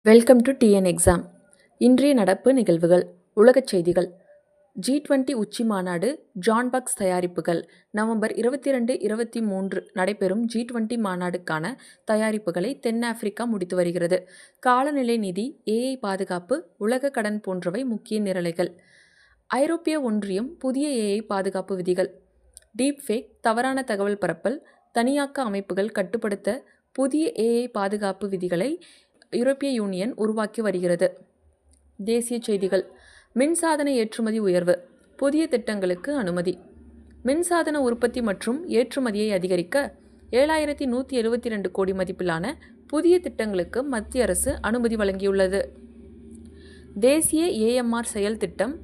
Welcome to TN exam. இன்றைய நடப்பு நிகழ்வுகள். உலகச் செய்திகள். G20 உச்சி மாநாடு ஜான் பக்ஸ் தயாரிப்புகள். நவம்பர் 22, 23 நடைபெறும் G20 மாநாடுக்கான தயாரிப்புகளை தென்னாப்பிரிக்கா முடித்து வருகிறது. காலநிலை நிதி, AI பாதுகாப்பு, உலக கடன் போன்றவை முக்கிய நிரலைகள். ஐரோப்பிய ஒன்றியம் புதிய AI பாதுகாப்பு விதிகள். டீப் ஃபேக், தவறான தகவல் பரப்பல், தனியாக்க அமைப்புகள் கட்டுப்படுத்த புதிய AI பாதுகாப்பு விதிகளை யூரோப்பிய யூனியன் உருவாக்கி வருகிறது. தேசிய செய்திகள். மின்சாதன ஏற்றுமதி உயர்வு. புதிய திட்டங்களுக்கு அனுமதி. மின்சாதன உற்பத்தி மற்றும் ஏற்றுமதியை அதிகரிக்க 7172 கோடி மதிப்பிலான புதிய திட்டங்களுக்கு மத்திய அரசு அனுமதி வழங்கியுள்ளது. தேசிய AMR செயல் திட்டம்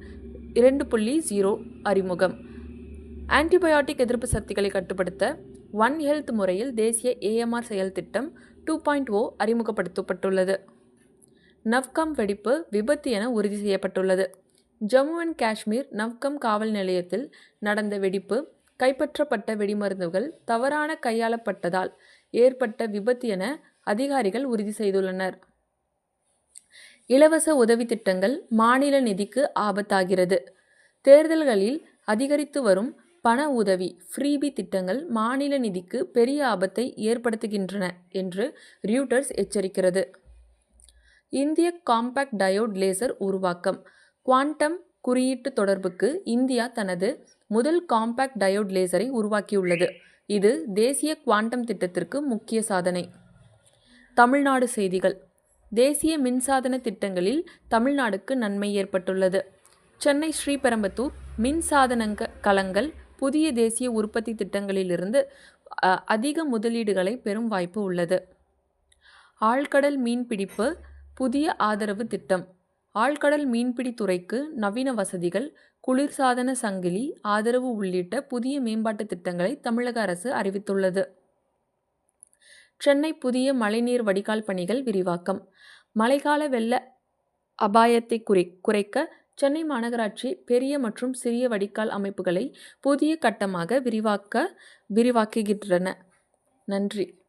2.0 அறிமுகம். ஆன்டிபயோட்டிக் எதிர்ப்பு சக்திகளை கட்டுப்படுத்த ஒன் ஹெல்த் முறையில் தேசிய AMR செயல் திட்டம் 2.0 அறிமுகப்படுத்தப்பட்டுள்ளது. நவ்கம் வெடிப்பு விபத்து என உறுதி செய்யப்பட்டுள்ளது. ஜம்மு அண்ட் காஷ்மீர் நவ்கம் காவல் நிலையத்தில் நடந்த வெடிப்பு கைப்பற்றப்பட்ட வெடிமருந்துகள் தவறான கையாளப்பட்டதால் ஏற்பட்ட விபத்து என அதிகாரிகள் உறுதி செய்துள்ளனர். இலவச உதவி திட்டங்கள் மாநில நிதிக்கு ஆபத்தாகிறது. தேர்தல்களில் அதிகரித்து வரும் பண உதவி ஃப்ரீபி திட்டங்கள் மாநில நிதிக்கு பெரிய ஆபத்தை ஏற்படுத்துகின்றன என்று ரியூட்டர்ஸ் எச்சரிக்கிறது. இந்திய காம்பாக்ட் டயோட் லேசர் உருவாக்கம். குவாண்டம் குறியீட்டு தொடர்புக்கு இந்தியா தனது முதல் காம்பாக்ட் டயோட் லேசரை உருவாக்கியுள்ளது. இது தேசிய குவாண்டம் திட்டத்திற்கு முக்கிய சாதனை. தமிழ்நாடு செய்திகள். தேசிய மின்சாதன திட்டங்களில் தமிழ்நாடுக்கு நன்மை ஏற்பட்டுள்ளது. சென்னை ஸ்ரீபெரும்புதூர் மின்சாதன கலங்கள் புதிய தேசிய உற்பத்தி திட்டங்களிலிருந்து அதிக முதலீடுகளை பெறும் வாய்ப்பு உள்ளது. ஆழ்கடல் மீன்பிடிப்பு புதிய ஆதரவு திட்டம். ஆழ்கடல் மீன்பிடி துறைக்கு நவீன வசதிகள், குளிர்சாதன சங்கிலி ஆதரவு உள்ளிட்ட புதிய மேம்பாட்டு திட்டங்களை தமிழக அரசு அறிவித்துள்ளது. சென்னை புதிய மழைநீர் வடிகால் பணிகள் விரிவாக்கம். மழைக்கால வெள்ள அபாயத்தை குறைக்க சென்னை மாநகராட்சி பெரிய மற்றும் சிறிய வடிகால் அமைப்புகளை புதிய கட்டமாக விரிவாக்குகின்றன. நன்றி.